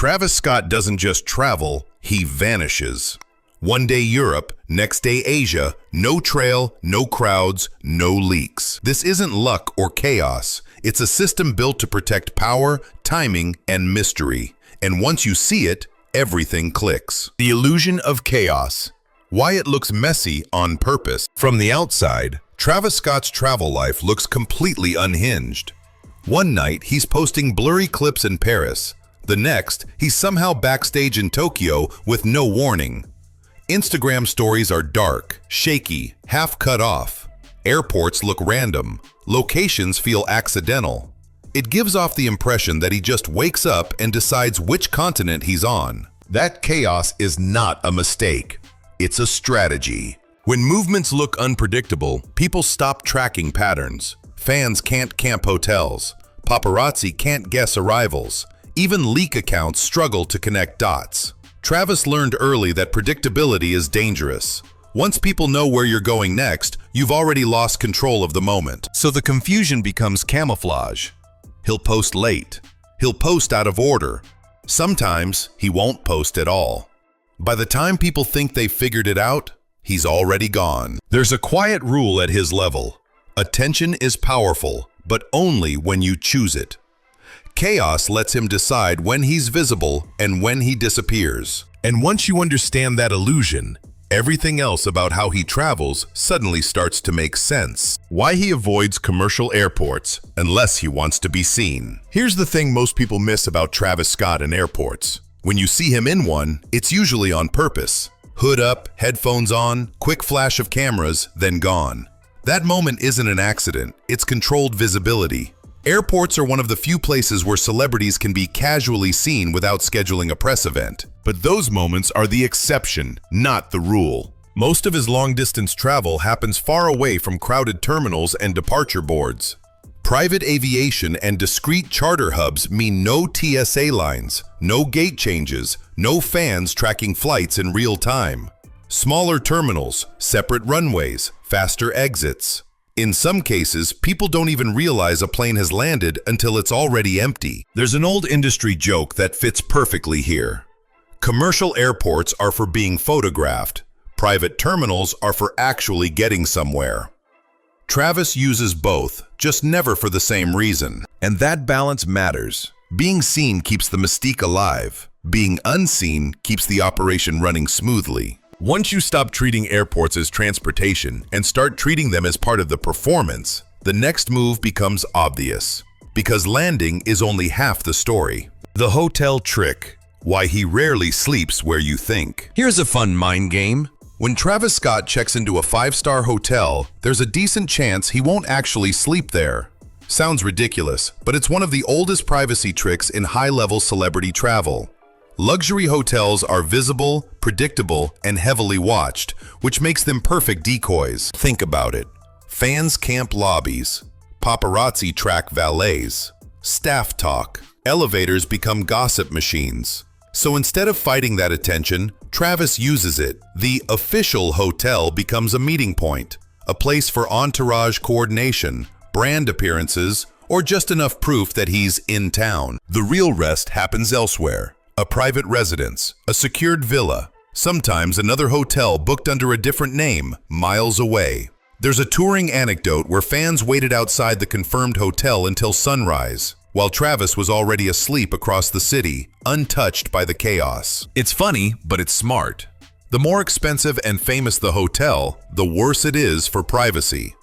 Travis Scott doesn't just travel, he vanishes. One day Europe, next day Asia, no trail, no crowds, no leaks. This isn't luck or chaos. It's a system built to protect power, timing, and mystery. And once you see it, everything clicks. The illusion of chaos. Why it looks messy on purpose. From the outside, Travis Scott's travel life looks completely unhinged. One night, he's posting blurry clips in Paris. The next, he's somehow backstage in Tokyo with no warning. Instagram stories are dark, shaky, half cut off. Airports look random. Locations feel accidental. It gives off the impression that he just wakes up and decides which continent he's on. That chaos is not a mistake. It's a strategy. When movements look unpredictable, people stop tracking patterns. Fans can't camp hotels. Paparazzi can't guess arrivals. Even leak accounts struggle to connect dots. Travis learned early that predictability is dangerous. Once people know where you're going next, you've already lost control of the moment. So the confusion becomes camouflage. He'll post late. He'll post out of order. Sometimes he won't post at all. By the time people think they've figured it out, he's already gone. There's a quiet rule at his level. Attention is powerful, but only when you choose it. Chaos lets him decide when he's visible and when he disappears. And once you understand that illusion, everything else about how he travels suddenly starts to make sense. Why he avoids commercial airports unless he wants to be seen. Here's the thing most people miss about Travis Scott and airports. When you see him in one, it's usually on purpose. Hood up, headphones on, quick flash of cameras, then gone. That moment isn't an accident, it's controlled visibility. Airports are one of the few places where celebrities can be casually seen without scheduling a press event. But those moments are the exception, not the rule. Most of his long-distance travel happens far away from crowded terminals and departure boards. Private aviation and discrete charter hubs mean no TSA lines, no gate changes, no fans tracking flights in real time. Smaller terminals, separate runways, faster exits. In some cases, people don't even realize a plane has landed until it's already empty. There's an old industry joke that fits perfectly here. Commercial airports are for being photographed. Private terminals are for actually getting somewhere. Travis uses both, just never for the same reason. And that balance matters. Being seen keeps the mystique alive. Being unseen keeps the operation running smoothly. Once you stop treating airports as transportation and start treating them as part of the performance, the next move becomes obvious. Because landing is only half the story. The hotel trick. Why he rarely sleeps where you think. Here's a fun mind game. When Travis Scott checks into a 5-star hotel, there's a decent chance he won't actually sleep there. Sounds ridiculous, but it's one of the oldest privacy tricks in high-level celebrity travel. Luxury hotels are visible, predictable, and heavily watched, which makes them perfect decoys. Think about it. Fans camp lobbies. Paparazzi track valets. Staff talk. Elevators become gossip machines. So instead of fighting that attention, Travis uses it. The official hotel becomes a meeting point, a place for entourage coordination, brand appearances, or just enough proof that he's in town. The real rest happens elsewhere. A private residence, a secured villa, sometimes another hotel booked under a different name, miles away. There's a touring anecdote where fans waited outside the confirmed hotel until sunrise, while Travis was already asleep across the city, untouched by the chaos. It's funny, but it's smart. The more expensive and famous the hotel, the worse it is for privacy.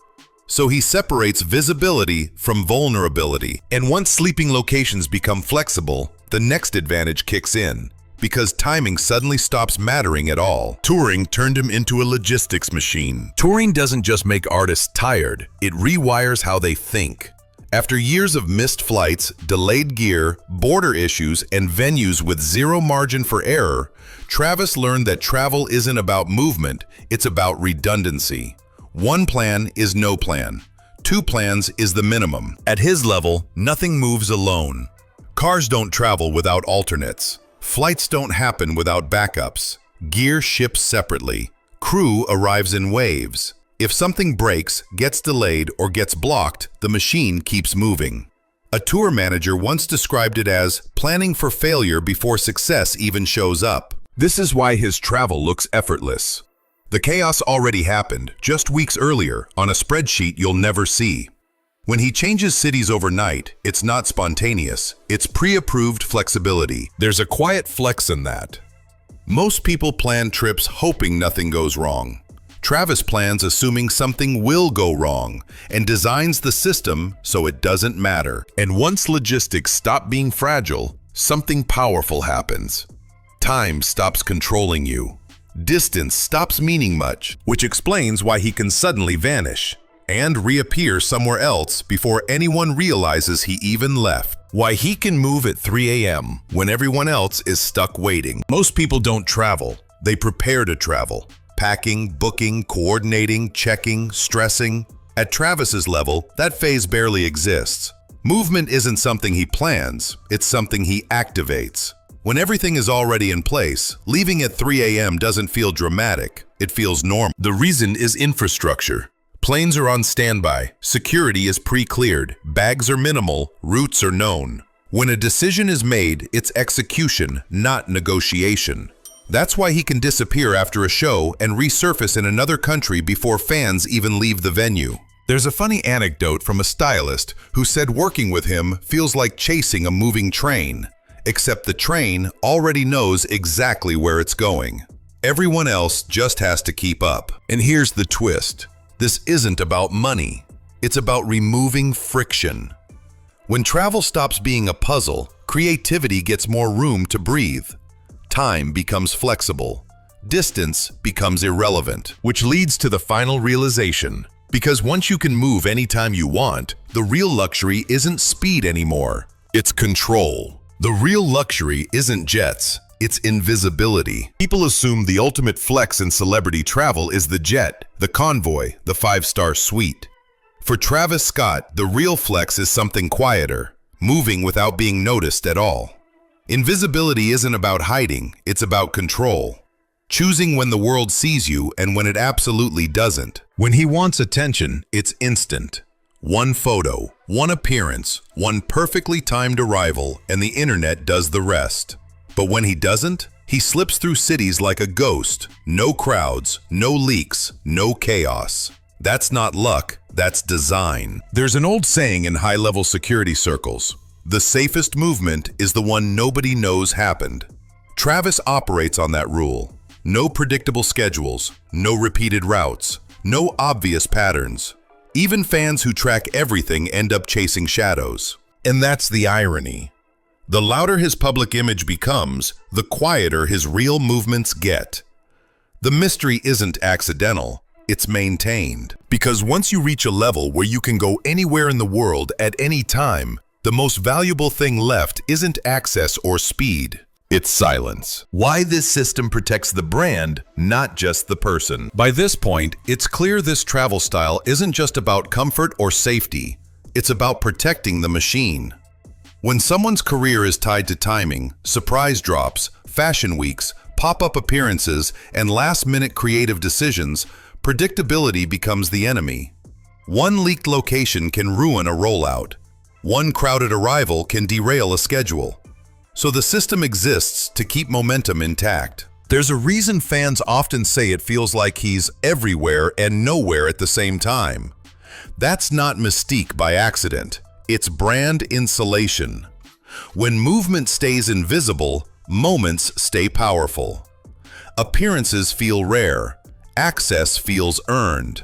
So he separates visibility from vulnerability. And once sleeping locations become flexible, the next advantage kicks in, because timing suddenly stops mattering at all. Touring turned him into a logistics machine. Touring doesn't just make artists tired, it rewires how they think. After years of missed flights, delayed gear, border issues, and venues with zero margin for error, Travis learned that travel isn't about movement, it's about redundancy. One plan is no plan. 2 plans is the minimum. At his level, nothing moves alone. Cars don't travel without alternates. Flights don't happen without backups. Gear ships separately. Crew arrives in waves. If something breaks, gets delayed, or gets blocked, the machine keeps moving. A tour manager once described it as planning for failure before success even shows up. This is why his travel looks effortless. The chaos already happened, just weeks earlier, on a spreadsheet you'll never see. When he changes cities overnight, it's not spontaneous, it's pre-approved flexibility. There's a quiet flex in that. Most people plan trips hoping nothing goes wrong. Travis plans assuming something will go wrong and designs the system so it doesn't matter. And once logistics stop being fragile, something powerful happens. Time stops controlling you. Distance stops meaning much, which explains why he can suddenly vanish and reappear somewhere else before anyone realizes he even left. Why he can move at 3 a.m. when everyone else is stuck waiting. Most people don't travel, they prepare to travel. Packing, booking, coordinating, checking, stressing. At Travis's level, that phase barely exists. Movement isn't something he plans, it's something he activates. When everything is already in place, leaving at 3 a.m. doesn't feel dramatic, it feels normal. The reason is infrastructure. Planes are on standby, security is pre-cleared, bags are minimal, routes are known. When a decision is made, it's execution, not negotiation. That's why he can disappear after a show and resurface in another country before fans even leave the venue. There's a funny anecdote from a stylist who said working with him feels like chasing a moving train, except the train already knows exactly where it's going. Everyone else just has to keep up. And here's the twist. This isn't about money. It's about removing friction. When travel stops being a puzzle, creativity gets more room to breathe. Time becomes flexible. Distance becomes irrelevant, which leads to the final realization. Because once you can move anytime you want, the real luxury isn't speed anymore. It's control. The real luxury isn't jets, it's invisibility. People assume the ultimate flex in celebrity travel is the jet, the convoy, the 5-star suite. For Travis Scott, the real flex is something quieter, moving without being noticed at all. Invisibility isn't about hiding, it's about control. Choosing when the world sees you and when it absolutely doesn't. When he wants attention, it's instant. One photo, one appearance, one perfectly timed arrival, and the internet does the rest. But when he doesn't, he slips through cities like a ghost. No crowds, no leaks, no chaos. That's not luck, that's design. There's an old saying in high-level security circles. The safest movement is the one nobody knows happened. Travis operates on that rule. No predictable schedules, no repeated routes, no obvious patterns. Even fans who track everything end up chasing shadows. And that's the irony. The louder his public image becomes, the quieter his real movements get. The mystery isn't accidental, it's maintained. Because once you reach a level where you can go anywhere in the world at any time, the most valuable thing left isn't access or speed. It's silence. Why this system protects the brand, not just the person. By this point, it's clear this travel style isn't just about comfort or safety. It's about protecting the machine. When someone's career is tied to timing, surprise drops, fashion weeks, pop-up appearances, and last-minute creative decisions, predictability becomes the enemy. One leaked location can ruin a rollout. One crowded arrival can derail a schedule. So the system exists to keep momentum intact. There's a reason fans often say it feels like he's everywhere and nowhere at the same time. That's not mystique by accident. It's brand insulation. When movement stays invisible, moments stay powerful. Appearances feel rare. Access feels earned.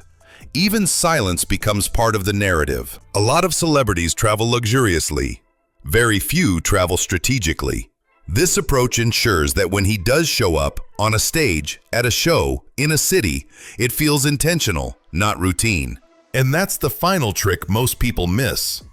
Even silence becomes part of the narrative. A lot of celebrities travel luxuriously. Very few travel strategically. This approach ensures that when he does show up, on a stage, at a show, in a city, it feels intentional, not routine. And that's the final trick most people miss.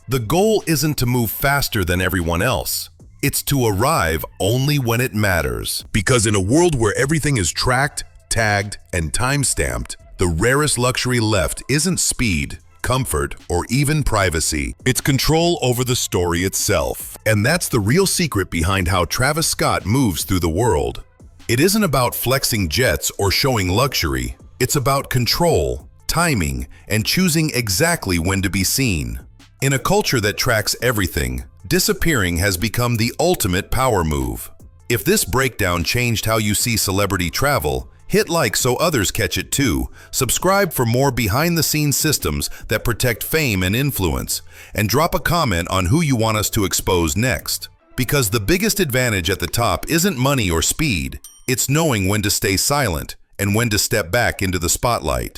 The goal isn't to move faster than everyone else. It's to arrive only when it matters. Because in a world where everything is tracked, tagged, and time-stamped, the rarest luxury left isn't speed, comfort, or even privacy. It's control over the story itself. And that's the real secret behind how Travis Scott moves through the world. It isn't about flexing jets or showing luxury. It's about control, timing, and choosing exactly when to be seen. In a culture that tracks everything, disappearing has become the ultimate power move. If this breakdown changed how you see celebrity travel, hit like so others catch it too, subscribe for more behind-the-scenes systems that protect fame and influence, and drop a comment on who you want us to expose next. Because the biggest advantage at the top isn't money or speed, it's knowing when to stay silent and when to step back into the spotlight.